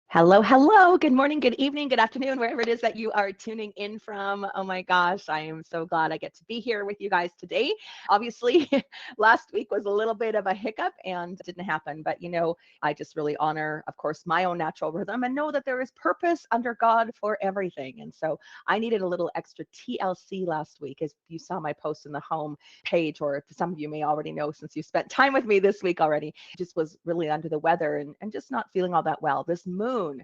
Hello, hello. Good morning, good evening, good afternoon, wherever it is that you are tuning in from. Oh my gosh, I am so glad I get to be here with you guys today. Obviously, last week was a little bit of a hiccup and didn't happen, but I just really honor, of course, my own natural rhythm and know that there is purpose under God for everything. And so I needed a little extra TLC last week, as you saw my post in the home page, or some of you may already know since you spent time with me this week already. Just was really under the weather and just not feeling all that well. This moon,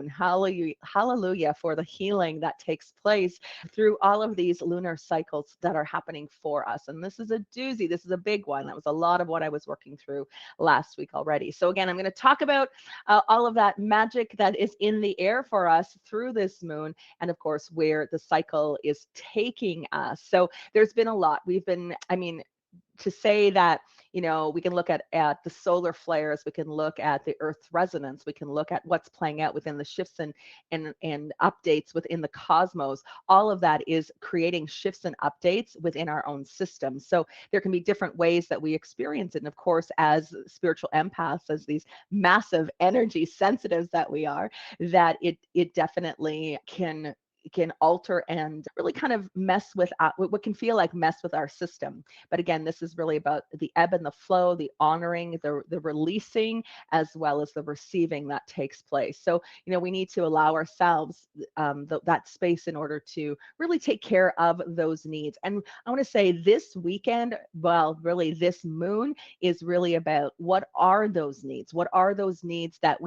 hallelujah, hallelujah for the healing that takes place through all of these lunar cycles that are happening for us. And this is a doozy. This is a big one. That was a lot of what I was working through last week already. So again, I'm going to talk about all of that magic that is in the air for us through this moon, and of course, where the cycle is taking us. So there's been a lot. To say that we can look at the solar flares, we can look at the earth's resonance, we can look at what's playing out within the shifts and updates within the cosmos. All of that is creating shifts and updates within our own system. So there can be different ways that we experience it. And of course, as spiritual empaths, as these massive energy sensitives that we are, that it definitely can alter and really kind of mess with what can feel like mess with our system. But again, this is really about the ebb and the flow, the honoring, the releasing, as well as the receiving that takes place. So we need to allow ourselves that space in order to really take care of those needs. And I want to say this weekend, well, really this moon is really about what are those needs? What are those needs that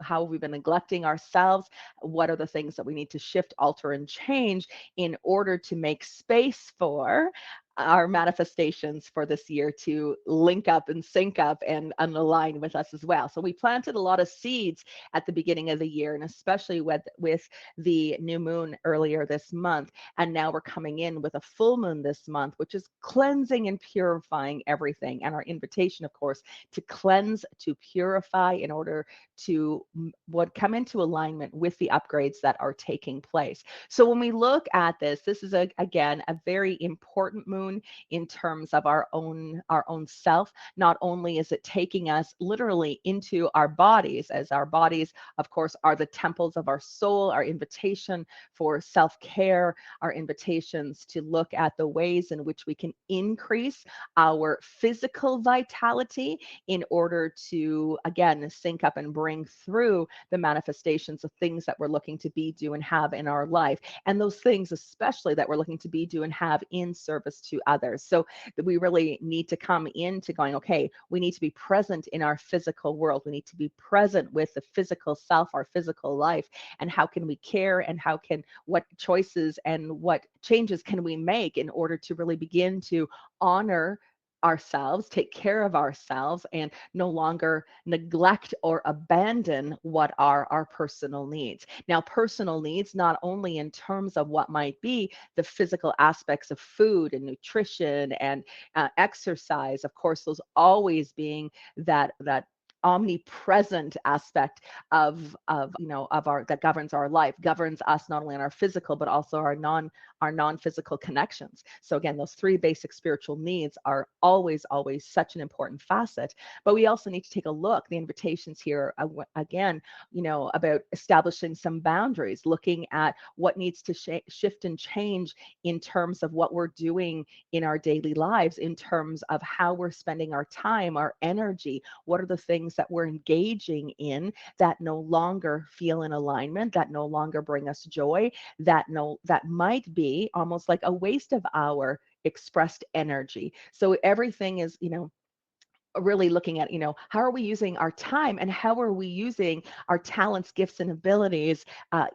how we've been neglecting ourselves? What are the things that we need to shift, alter, and change in order to make space for our manifestations for this year to link up and sync up and align with us as well. So we planted a lot of seeds at the beginning of the year, and especially with the new moon earlier this month. And now we're coming in with a full moon this month, which is cleansing and purifying everything. And our invitation, of course, to cleanse, to purify in order to what come into alignment with the upgrades that are taking place. So when we look at this is again a very important moon in terms of our own self. Not only is it taking us literally into our bodies, as our bodies, of course, are the temples of our soul, our invitation for self-care, our invitations to look at the ways in which we can increase our physical vitality in order to, again, sync up and bring through the manifestations of things that we're looking to be, do, and have in our life. And those things, especially that we're looking to be, do, and have in service to others. So we really need to come into going, okay, we need to be present in our physical world. We need to be present with the physical self, our physical life, and how can we care, and what choices and what changes can we make in order to really begin to honor ourselves, take care of ourselves, and no longer neglect or abandon what are our personal needs. Now, personal needs, not only in terms of what might be the physical aspects of food and nutrition and exercise, of course, those always being that omnipresent aspect of our that governs our life, governs us not only in our physical but also our non-physical connections. So again, those three basic spiritual needs are always such an important facet. But we also need to take a look, the invitations here again, about establishing some boundaries, looking at what needs to shift and change in terms of what we're doing in our daily lives, in terms of how we're spending our time, our energy. What are the things that we're engaging in that no longer feel in alignment, that no longer bring us joy, that might be almost like a waste of our expressed energy. So everything is, really looking at, how are we using our time, and how are we using our talents, gifts, and abilities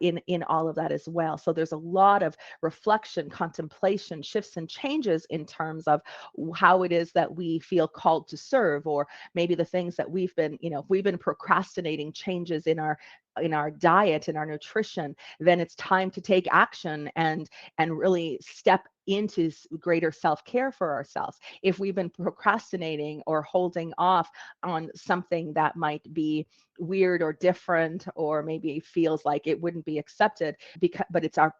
in all of that as well. So there's a lot of reflection, contemplation, shifts, and changes in terms of how it is that we feel called to serve, or maybe the things that we've been procrastinating, changes in our in our diet, in our nutrition, then it's time to take action and really step into greater self-care for ourselves. If we've been procrastinating or holding off on something that might be weird or different, or maybe feels like it wouldn't be accepted, because but it's a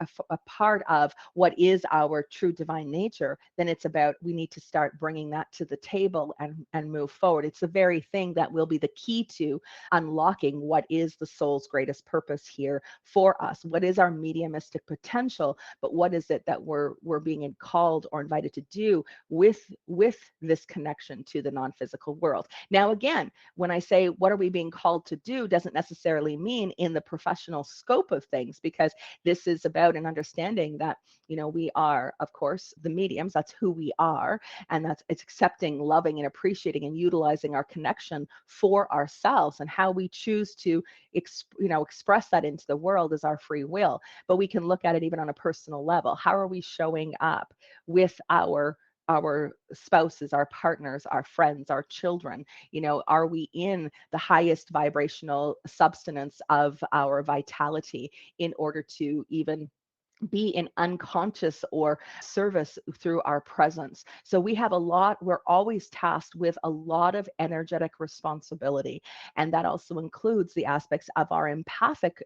part of what is our true divine nature, then it's about, we need to start bringing that to the table and move forward. It's the very thing that will be the key to unlocking what is the soul's greatest purpose here for us. What is our mediumistic potential, but what is it that we're being called or invited to do with this connection to the non-physical world. Now, again, when I say what are we being called to do, doesn't necessarily mean in the professional scope of things, because this is about an understanding that, we are, of course, the mediums. That's who we are, and it's accepting, loving, and appreciating and utilizing our connection for ourselves, and how we choose to express that into the world is our free will. But we can look at it even on a personal level. How are we showing up with our spouses, our partners, our friends, our children? Are we in the highest vibrational substance of our vitality in order to even be in unconscious or service through our presence? So we're always tasked with a lot of energetic responsibility. And that also includes the aspects of our empathic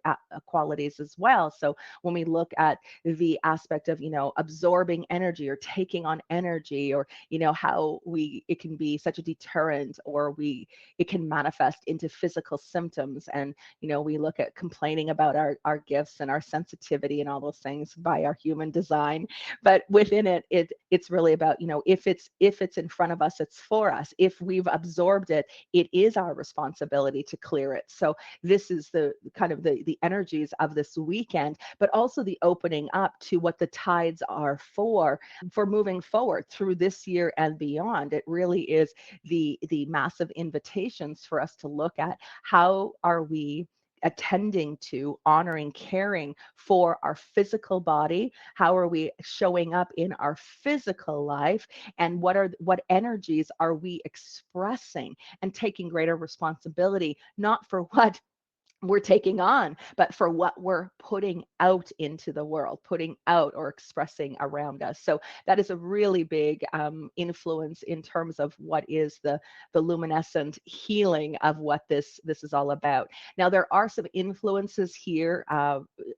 qualities as well. So when we look at the aspect of, absorbing energy or taking on energy, or, how it can be such a deterrent, or it can manifest into physical symptoms. And, we look at complaining about our gifts and our sensitivity and all those things by our human design. But within it's really about, if it's in front of us, it's for us. If we've absorbed it, it is our responsibility to clear it. So this is the kind of the energies of this weekend, but also the opening up to what the tides are for moving forward through this year and beyond. It really is the massive invitations for us to look at, how are we attending to, honoring, caring for our physical body? How are we showing up in our physical life? And what energies are we expressing and taking greater responsibility, not for what we're taking on, but for what we're putting out into the world, putting out or expressing around us. So that is a really big influence in terms of what is the luminescent healing of what this is all about. Now, there are some influences here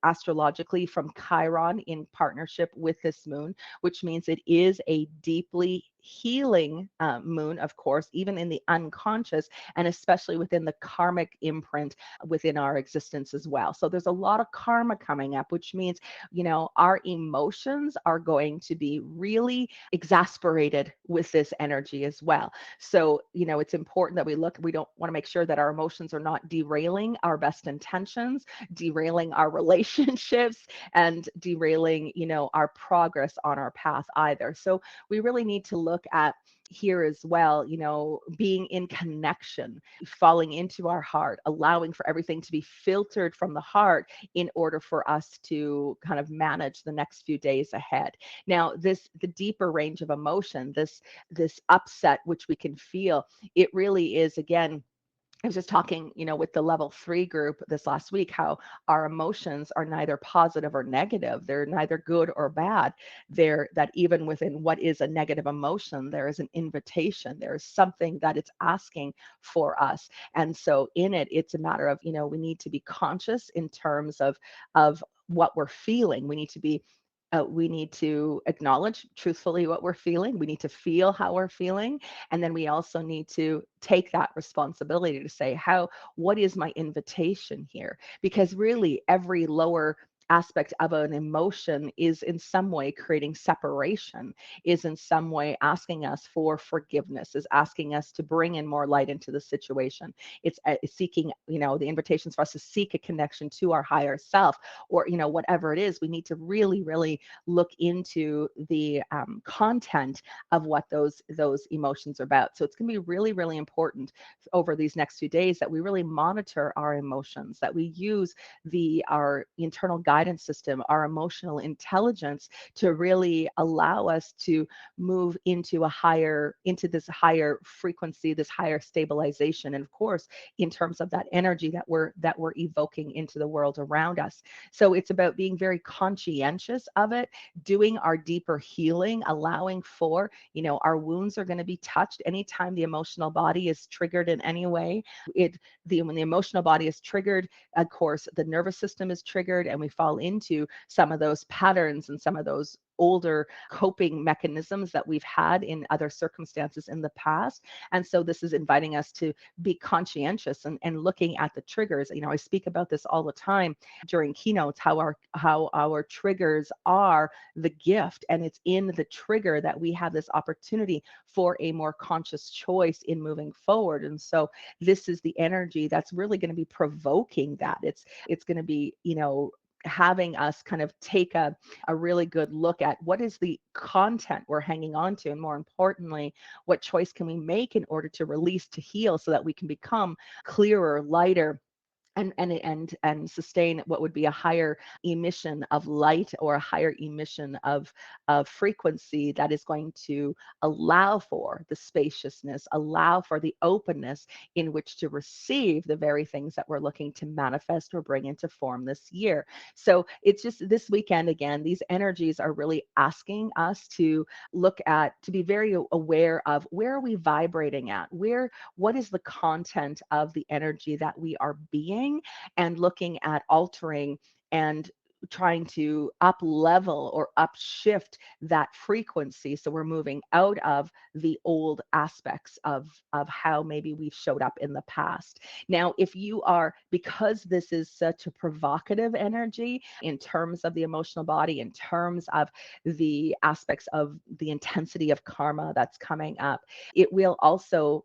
astrologically from Chiron in partnership with this moon, which means it is a deeply healing moon, of course, even in the unconscious, and especially within the karmic imprint within our existence as well. So there's a lot of karma coming up, which means, our emotions are going to be really exasperated with this energy as well. So, it's important that we don't want to make sure that our emotions are not derailing our best intentions, derailing our relationships, and derailing, our progress on our path either. So we really need to look at here as well, being in connection, falling into our heart, allowing for everything to be filtered from the heart in order for us to kind of manage the next few days ahead. Now, the deeper range of emotion, this upset which we can feel, it really is, again, I was just talking, with the level 3 group this last week, how our emotions are neither positive or negative. They're neither good or bad. That even within what is a negative emotion, there is an invitation. There is something that it's asking for us. And so in it, it's a matter of, we need to be conscious in terms of what we're feeling. We need to acknowledge truthfully what we're feeling. We need to feel how we're feeling. And then we also need to take that responsibility to say, what is my invitation here? Because really every lower aspect of an emotion is in some way creating separation, is in some way asking us for forgiveness, is asking us to bring in more light into the situation. It's seeking, the invitations for us to seek a connection to our higher self, or, whatever it is. We need to really, really look into the content of what those emotions are about. So it's going to be really, really important over these next few days that we really monitor our emotions, that we use our internal guidance system, our emotional intelligence, to really allow us to move into this higher frequency, this higher stabilization, and of course, in terms of that energy that we're evoking into the world around us. So it's about being very conscientious of it, doing our deeper healing, allowing for, our wounds are going to be touched anytime the emotional body is triggered in any way. When the emotional body is triggered, of course, the nervous system is triggered, and we fall into some of those patterns and some of those older coping mechanisms that we've had in other circumstances in the past. And so this is inviting us to be conscientious and looking at the triggers. I speak about this all the time during keynotes, how our triggers are the gift, and it's in the trigger that we have this opportunity for a more conscious choice in moving forward. And so this is the energy that's really going to be provoking that. It's going to be, having us kind of take a really good look at what is the content we're hanging on to, and more importantly, what choice can we make in order to release, to heal, so that we can become clearer, lighter, and sustain what would be a higher emission of light, or a higher emission of frequency that is going to allow for the spaciousness, allow for the openness in which to receive the very things that we're looking to manifest or bring into form this year. So it's just this weekend, again, these energies are really asking us to to be very aware of where are we vibrating at, what is the content of the energy that we are being, and looking at altering and trying to up level or upshift that frequency, so we're moving out of the old aspects of how maybe we've showed up in the past. Now, because this is such a provocative energy in terms of the emotional body, in terms of the aspects of the intensity of karma that's coming up, it will also,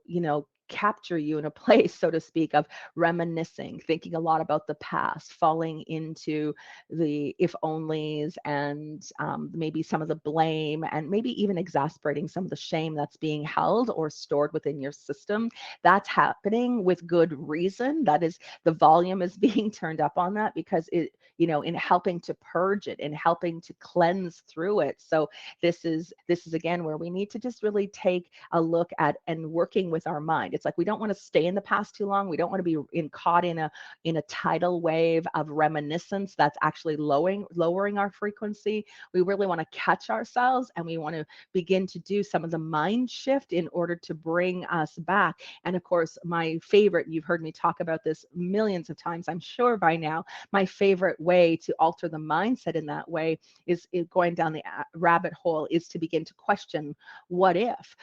capture you in a place, so to speak, of reminiscing, thinking a lot about the past, falling into the if onlys, and maybe some of the blame, and maybe even exasperating some of the shame that's being held or stored within your system. That's happening with good reason. That is, the volume is being turned up on that, because in helping to purge it, in helping to cleanse through it. So this is again where we need to just really take a look at and working with our mind. It's like we don't want to stay in the past too long. We don't want to be caught in a tidal wave of reminiscence that's actually lowering our frequency. We really want to catch ourselves, and we want to begin to do some of the mind shift in order to bring us back. And of course, my favorite, you've heard me talk about this millions of times, I'm sure by now, my favorite way to alter the mindset in that way is going down the rabbit hole, is to begin to question what if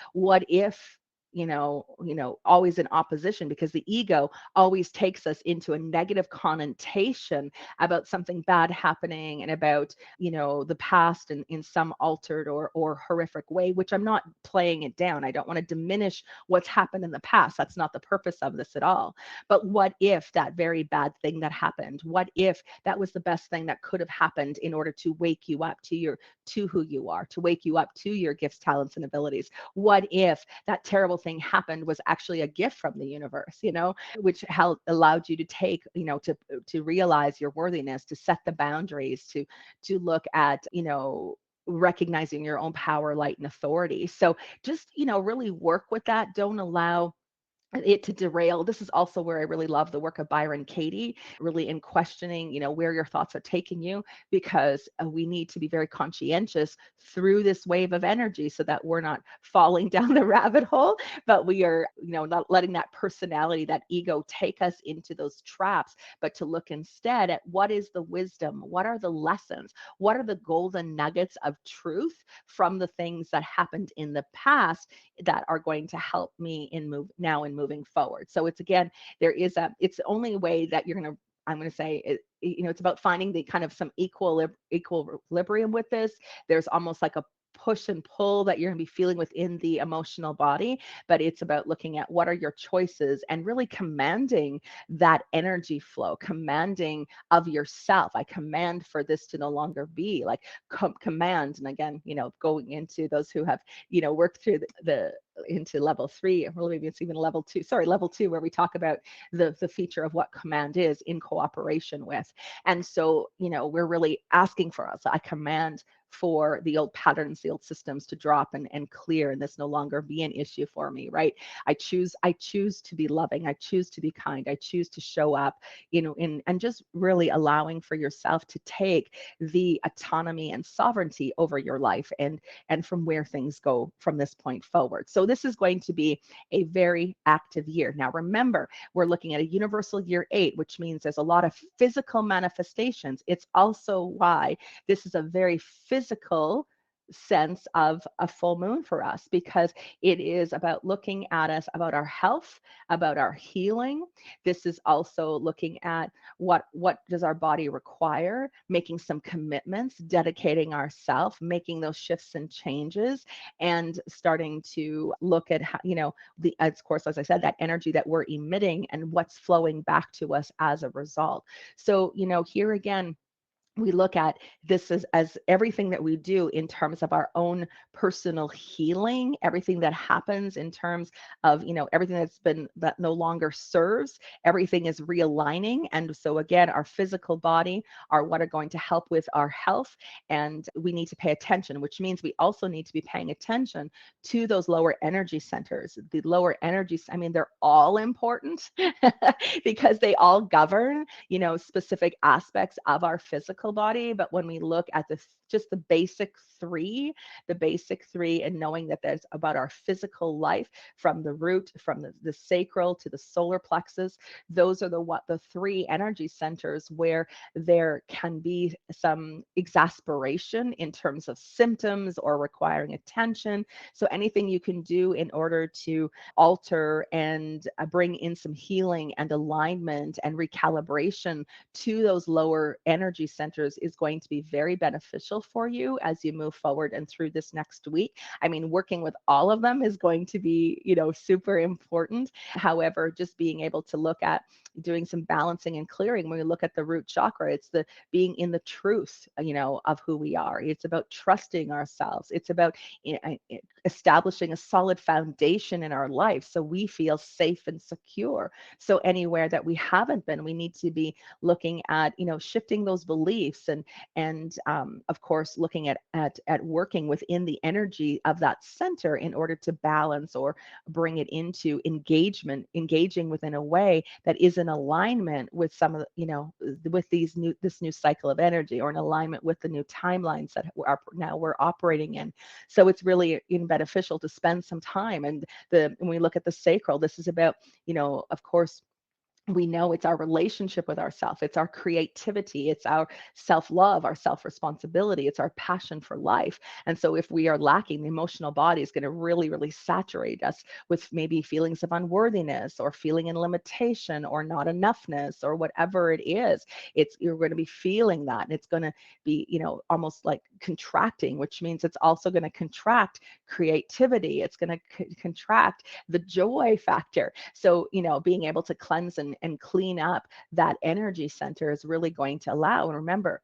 always in opposition, because the ego always takes us into a negative connotation about something bad happening, and about, the past in some altered or horrific way, which I'm not playing it down. I don't want to diminish what's happened in the past. That's not the purpose of this at all. But what if that very bad thing that happened, what if that was the best thing that could have happened in order to wake you up to who you are, to wake you up to your gifts, talents, and abilities? What if that terrible thing happened was actually a gift from the universe, which allowed you to take, to realize your worthiness, to set the boundaries, to look at, recognizing your own power, light, and authority. So just, really work with that. Don't allow it to derail. This is also where I really love the work of Byron Katie, really in questioning, where your thoughts are taking you, because we need to be very conscientious through this wave of energy, so that we're not falling down the rabbit hole, but we are, not letting that personality, that ego, take us into those traps, but to look instead at what is the wisdom, what are the lessons, what are the golden nuggets of truth from the things that happened in the past that are going to help me in moving forward. So it's, again, it's the only way that I'm going to say it's about finding the kind of some equilibrium with this. There's almost like a push and pull that you're going to be feeling within the emotional body, but it's about looking at what are your choices and really commanding that energy flow, commanding of yourself. I command for this to no longer be like command. And again, going into those who have, worked through the into level 3, or maybe it's even level 2, sorry, level 2, where we talk about the feature of what command is in cooperation with. And so, we're really asking for us. I command for the old patterns, the old systems to drop and clear, and this no longer be an issue for me, right? I choose to be loving. I choose to be kind. I choose to show up, and just really allowing for yourself to take the autonomy and sovereignty over your life and from where things go from this point forward. So this is going to be a very active year. Now, remember, we're looking at a universal year 8, which means there's a lot of physical manifestations. It's also why this is a very physical sense of a full moon for us, because it is about looking at us, about our health, about our healing. This is also looking at what does our body require, making some commitments, dedicating ourselves, making those shifts and changes, and starting to look at how, of course, as I said, that energy that we're emitting and what's flowing back to us as a result. So, here again, we look at this as everything that we do in terms of our own personal healing, everything that happens in terms of, everything that no longer serves, everything is realigning. And so again, our physical body are what are going to help with our health. And we need to pay attention, which means we also need to be paying attention to those lower energy centers. The lower energies, I mean, they're all important because they all govern, specific aspects of our physical body. But when we look at just the basic three, and knowing that there's about our physical life, from the root, from the sacral to the solar plexus, those are the 3 energy centers where there can be some exasperation in terms of symptoms or requiring attention. So anything you can do in order to alter and bring in some healing and alignment and recalibration to those lower energy centers is going to be very beneficial for you as you move forward and through this next week. I mean, working with all of them is going to be, super important. However, just being able to look at doing some balancing and clearing, when we look at the root chakra, it's the being in the truth, of who we are. It's about trusting ourselves. It's about establishing a solid foundation in our life so we feel safe and secure. So anywhere that we haven't been, we need to be looking at, shifting those beliefs and of course, looking at working within the energy of that center in order to balance or bring it into engaging within a way that is in alignment with some of the, with this new cycle of energy, or in alignment with the new timelines that we're operating in. So it's really beneficial to spend some time. And when we look at the sacral, this is about, of course, we know it's our relationship with ourselves, it's our creativity, it's our self-love, our self-responsibility, it's our passion for life. And so if we are lacking, the emotional body is going to really, really saturate us with maybe feelings of unworthiness or feeling in limitation or not enoughness or whatever it is. You're going to be feeling that, and it's going to be, almost like contracting, which means it's also going to contract creativity. It's going to contract the joy factor. So, being able to cleanse and clean up that energy center is really going to allow. And remember,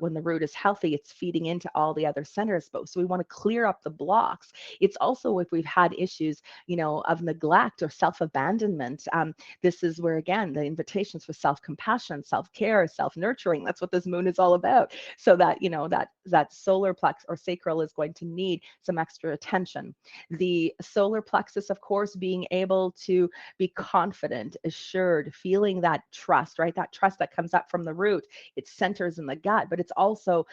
when the root is healthy, it's feeding into all the other centers. So we want to clear up the blocks. It's also if we've had issues, of neglect or self-abandonment. This is where, again, the invitations for self-compassion, self-care, self-nurturing, that's what this moon is all about. So that, that solar plex or sacral is going to need some extra attention. The solar plexus, of course, being able to be confident, assured, feeling that trust, right? That trust that comes up from the root. It centers in the gut, but it's also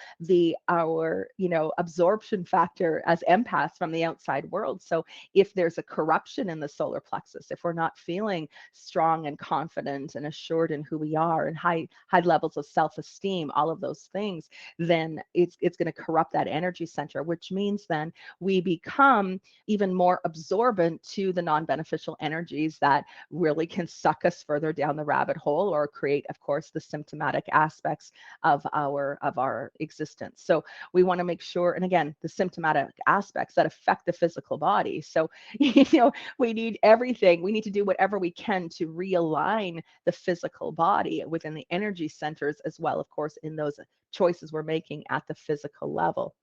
our absorption factor as empaths from the outside world. So if there's a corruption in the solar plexus, if we're not feeling strong and confident and assured in who we are, and high levels of self-esteem, all of those things, then it's it's going to corrupt that energy center, which means then we become even more absorbent to the non-beneficial energies that really can suck us further down the rabbit hole or create, of course, the symptomatic aspects of our existence. So we want to make sure, and again, the symptomatic aspects that affect the physical body. So we need everything. We need to do whatever we can to realign the physical body within the energy centers as well, of course, in those choices we're making at the physical level.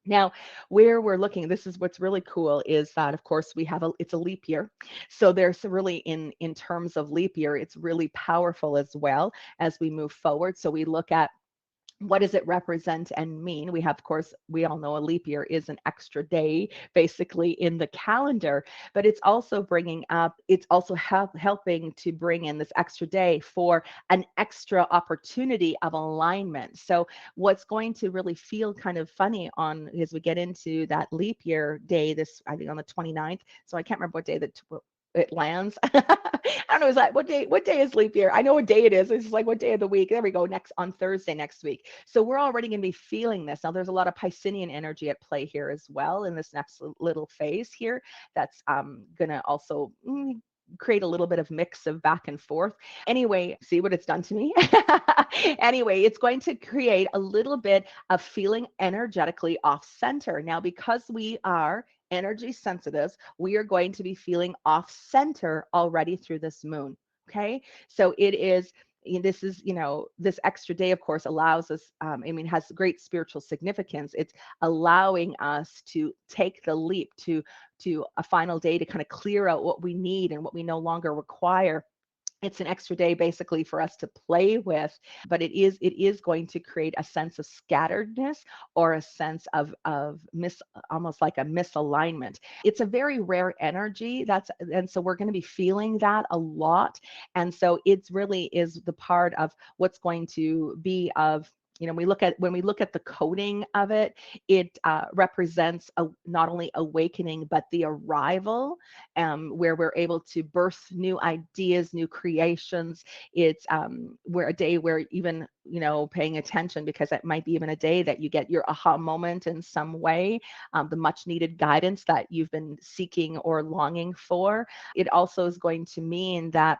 Now, where we're looking, this is what's really cool is that, of course, it's a leap year. So there's really in terms of leap year, it's really powerful as well as we move forward. So we look at what does it represent and mean? We have, of course, we all know a leap year is an extra day basically in the calendar, but it's also helping to bring in this extra day for an extra opportunity of alignment. So what's going to really feel kind of funny as we get into that leap year day, this, I think on the 29th. So I can't remember what day it lands. I don't know. Is that what day is leap year? I know what day it is. It's just like what day of the week. There we go. On Thursday next week. So we're already going to be feeling this. Now there's a lot of Piscean energy at play here as well in this next little phase here. That's going to also create a little bit of mix of back and forth. Anyway, see what it's done to me? Anyway, it's going to create a little bit of feeling energetically off center. Now, because we are energy sensitives, we are going to be feeling off center already through this moon. Okay. So this extra day, of course, allows us, has great spiritual significance. It's allowing us to take the leap to a final day to kind of clear out what we need and what we no longer require. It's an extra day basically for us to play with, but it is going to create a sense of scatteredness or a sense of almost like a misalignment. It's a very rare energy, and so we're going to be feeling that a lot. And so it's really is the part of what's going to be of, when we look at the coding of it, it represents not only awakening, but the arrival, where we're able to birth new ideas, new creations. It's where a day where even, paying attention, because it might be even a day that you get your aha moment in some way, the much needed guidance that you've been seeking or longing for. It also is going to mean that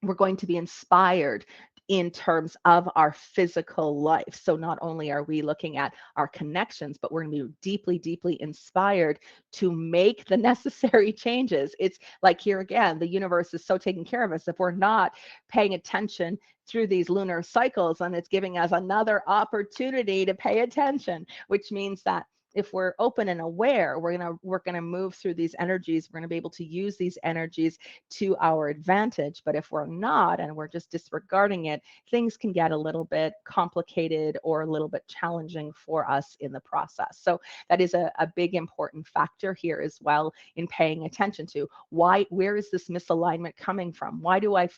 we're going to be inspired in terms of our physical life. So not only are we looking at our connections, but we're going to be deeply, deeply inspired to make the necessary changes. It's like here again, the universe is so taking care of us. If we're not paying attention through these lunar cycles, and it's giving us another opportunity to pay attention, which means that if we're open and aware, we're gonna move through these energies. We're gonna be able to use these energies to our advantage. But if we're not, and we're just disregarding it, things can get a little bit complicated or a little bit challenging for us in the process. So that is a big important factor here as well in paying attention to where is this misalignment coming from? Why do I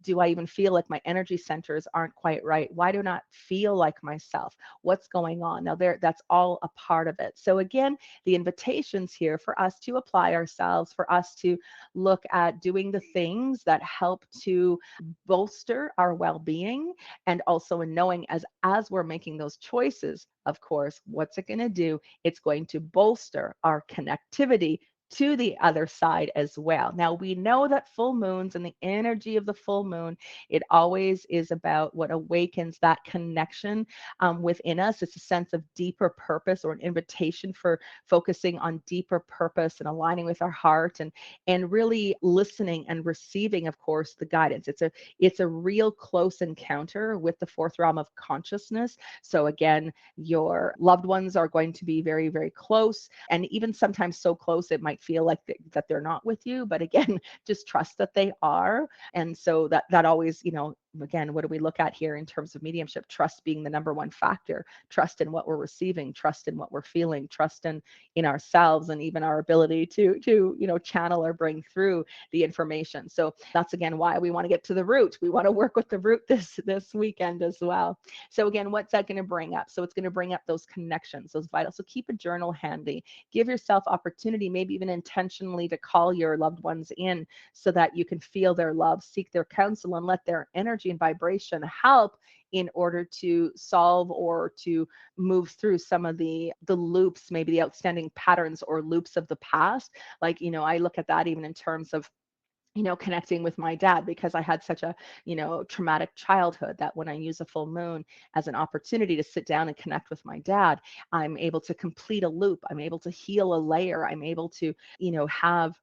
even feel like my energy centers aren't quite right? Why do I not feel like myself? What's going on? Now that's all a part of it. So again, the invitations here for us to apply ourselves, for us to look at doing the things that help to bolster our well-being, and also in knowing as we're making those choices, of course, what's it going to do? It's going to bolster our connectivity to the other side as well. Now, we know that full moons and the energy of the full moon, it always is about what awakens that connection within us. It's a sense of deeper purpose, or an invitation for focusing on deeper purpose and aligning with our heart, and really listening and receiving, of course, the guidance. It's a real close encounter with the fourth realm of consciousness. So again, your loved ones are going to be very, very close, and even sometimes so close it might feel like that they're not with you, but again, just trust that they are. And so that always, again, what do we look at here in terms of mediumship? Trust being the number one factor. Trust in what we're receiving, trust in what we're feeling, trust in ourselves, and even our ability to channel or bring through the information. So that's again why we want to get to the root. We want to work with the root this weekend as well. So again, what's that going to bring up? So it's going to bring up those connections, those vital. So keep a journal handy. Give yourself opportunity, maybe even intentionally, to call your loved ones in so that you can feel their love, seek their counsel, and let their energy energy and vibration help in order to solve or to move through some of the loops, maybe the outstanding patterns or loops of the past. Like, I look at that even in terms of connecting with my dad, because I had such a, traumatic childhood, that when I use a full moon as an opportunity to sit down and connect with my dad, I'm able to complete a loop. I'm able to heal a layer. I'm able to, have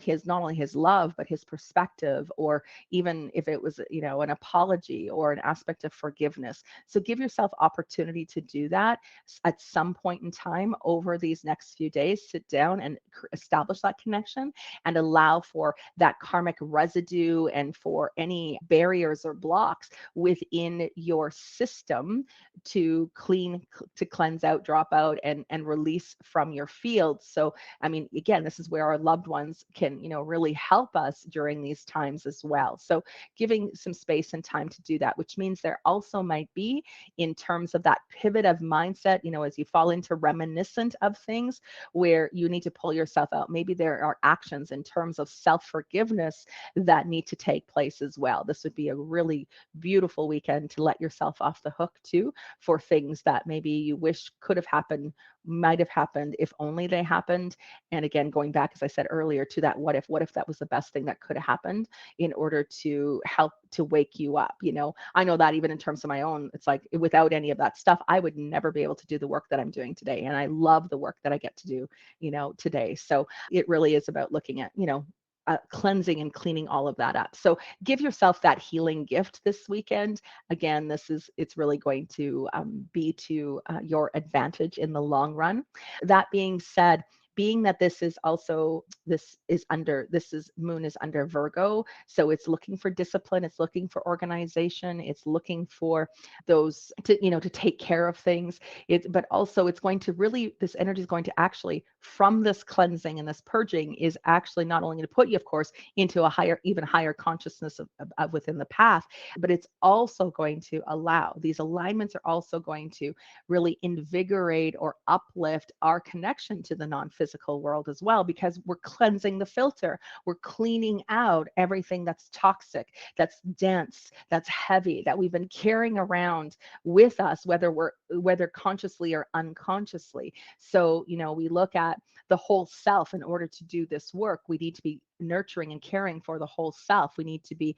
his, not only his love but his perspective, or even if it was an apology or an aspect of forgiveness. So give yourself opportunity to do that at some point in time over these next few days. Sit down and establish that connection, and allow for that karmic residue and for any barriers or blocks within your system to cleanse out, drop out, and release from your field. So, I mean, again, this is where our loved ones can, really help us during these times as well. So giving some space and time to do that, which means there also might be, in terms of that pivot of mindset, as you fall into reminiscent of things where you need to pull yourself out. Maybe there are actions in terms of self-forgiveness that need to take place as well. This would be a really beautiful weekend to let yourself off the hook too, for things that maybe you wish could have happened, might have happened if only they happened. And again, going back, as I said earlier, to that what if that was the best thing that could have happened, in order to help to wake you up. I know that even in terms of my own, it's like, without any of that stuff, I would never be able to do the work that I'm doing today. And I love the work that I get to do, today. So it really is about looking at, cleansing and cleaning all of that up. So give yourself that healing gift this weekend. Again, it's really going to be to your advantage in the long run. That being said, being that moon is under Virgo, so it's looking for discipline, it's looking for organization, it's looking for those to take care of things. But also it's going to really, this energy is going to actually, from this cleansing and this purging, is actually not only going to put you, of course, into a even higher consciousness of within the path, but it's also going to allow, these alignments are also going to really invigorate or uplift our connection to the non-physical world as well, because we're cleansing the filter. We're cleaning out everything that's toxic, that's dense, that's heavy, that we've been carrying around with us, whether consciously or unconsciously. So, we look at the whole self. In order to do this work, we need to be nurturing and caring for the whole self. We need to be,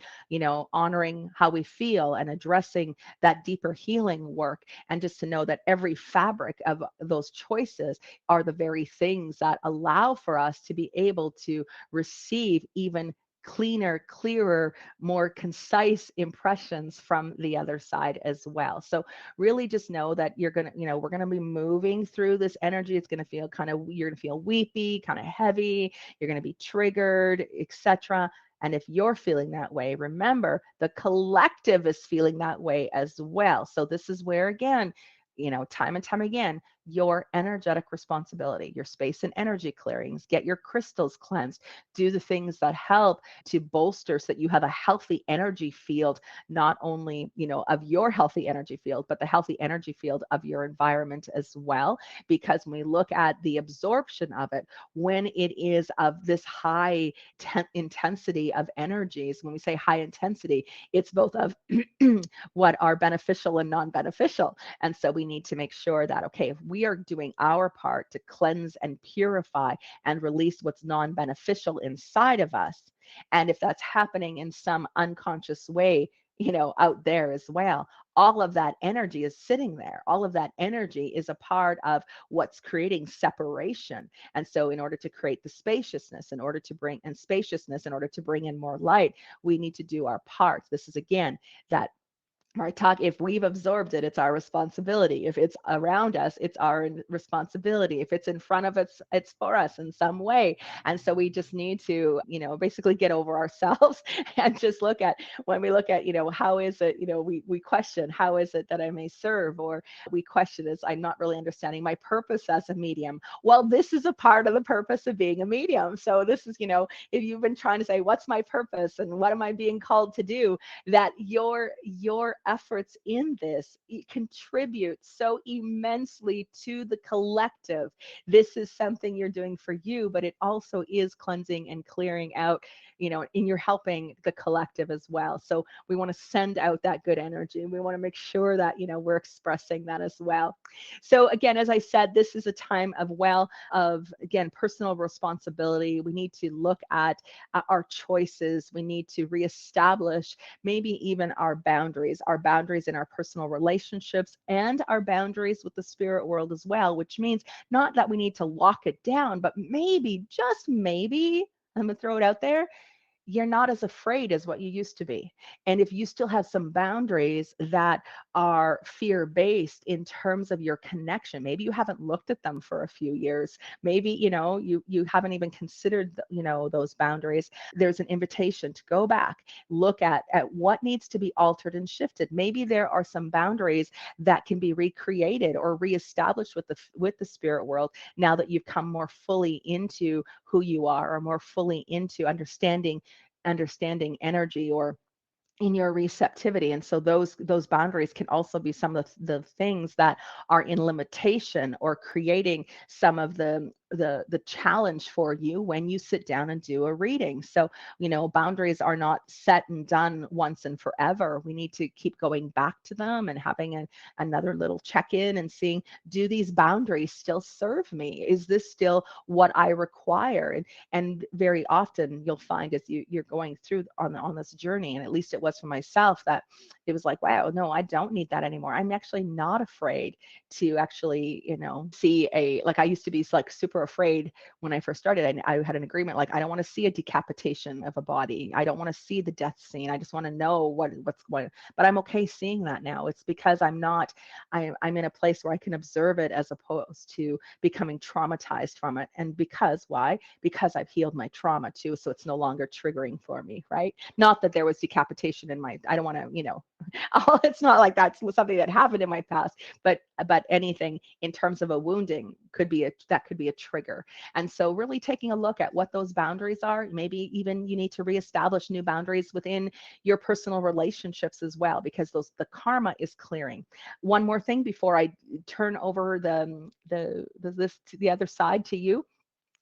honoring how we feel and addressing that deeper healing work. And just to know that every fabric of those choices are the very things that allow for us to be able to receive even cleaner, clearer, more concise impressions from the other side as well. So really just know that we're going to be moving through this energy. It's going to feel you're going to feel weepy, kind of heavy. You're going to be triggered, etc. And if you're feeling that way, remember the collective is feeling that way as well. So this is where, again, time and time again, your energetic responsibility, your space and energy clearings, get your crystals cleansed, do the things that help to bolster so that you have a healthy energy field, not only, of your healthy energy field, but the healthy energy field of your environment as well. Because when we look at the absorption of it, when it is of this high intensity of energies, when we say high intensity, it's both of what are beneficial and non-beneficial. And so we need to make sure that, okay, if we are doing our part to cleanse and purify and release what's non-beneficial inside of us, and if that's happening in some unconscious way, out there as well, all of that energy is sitting there. All of that energy is a part of what's creating separation. And so in order to create the spaciousness, in order to bring in more light, we need to do our part. This is, again, that if we've absorbed it, it's our responsibility. If it's around us, it's our responsibility. If it's in front of us, it's for us in some way. And so we just need to, basically get over ourselves and just look at, when we look at, how is it, we question, how is it that I may serve? Or we question, is I'm not really understanding my purpose as a medium. Well, this is a part of the purpose of being a medium. So this is, if you've been trying to say, what's my purpose and what am I being called to do, that your efforts in this contribute so immensely to the collective. This is something you're doing for you, but it also is cleansing and clearing out and you're helping the collective as well. So we want to send out that good energy. We want to make sure that, we're expressing that as well. So again, as I said, this is a time of again, personal responsibility. We need to look at our choices. We need to reestablish maybe even our boundaries in our personal relationships and our boundaries with the spirit world as well, which means not that we need to lock it down, but maybe, just maybe, I'm going to throw it out there, you're not as afraid as what you used to be. And if you still have some boundaries that are fear-based in terms of your connection, maybe you haven't looked at them for a few years. Maybe, you haven't even considered, those boundaries. There's an invitation to go back, look at what needs to be altered and shifted. Maybe there are some boundaries that can be recreated or reestablished with the spirit world now that you've come more fully into who you are, or more fully into understanding energy, or in your receptivity. And so those boundaries can also be some of the things that are in limitation or creating some of the challenge for you when you sit down and do a reading. So, boundaries are not set and done once and forever. We need to keep going back to them and having another little check-in and seeing, do these boundaries still serve me? Is this still what I require? And very often you'll find as you're going through on this journey, and at least it was for myself, that it was like, wow, no, I don't need that anymore. I'm actually not afraid to actually, see like I used to be like super afraid when I first started. I had an agreement, like, I don't want to see a decapitation of a body. I don't want to see the death scene. I just want to know what's going, but I'm okay seeing that now. It's because I'm in a place where I can observe it as opposed to becoming traumatized from it. And why? Because I've healed my trauma too. So it's no longer triggering for me, right? Not that there was decapitation I don't want to, it's not like that's something that happened in my past, but anything in terms of a wounding could be a trigger. And so really taking a look at what those boundaries are. Maybe even you need to reestablish new boundaries within your personal relationships as well, because the karma is clearing. One more thing before I turn over this to the other side to you.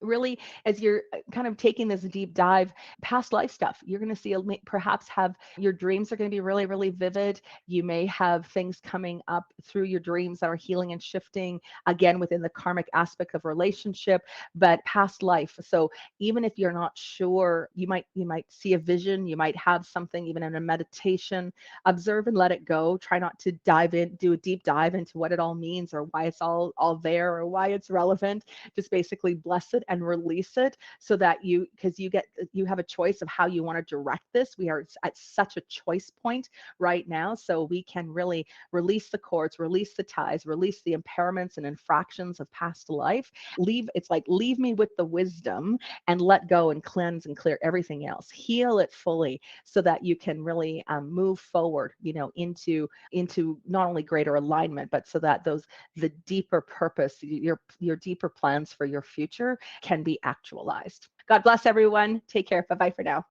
Really, as you're kind of taking this deep dive, past life stuff, you're going to see perhaps have your dreams are going to be really, really vivid. You may have things coming up through your dreams that are healing and shifting, again, within the karmic aspect of relationship, but past life. So even if you're not sure, you might see a vision, you might have something even in a meditation. Observe and let it go. Try not to do a deep dive into what it all means, or why it's all there, or why it's relevant. Just basically bless it and release it, so that because you have a choice of how you want to direct this. We are at such a choice point right now, so we can really release the cords, release the ties, release the impairments and infractions of past life. Leave me with the wisdom, and let go and cleanse and clear everything else. Heal it fully, so that you can really move forward, into not only greater alignment, but so that the deeper purpose, your deeper plans for your future can be actualized. God bless everyone. Take care. Bye-bye for now.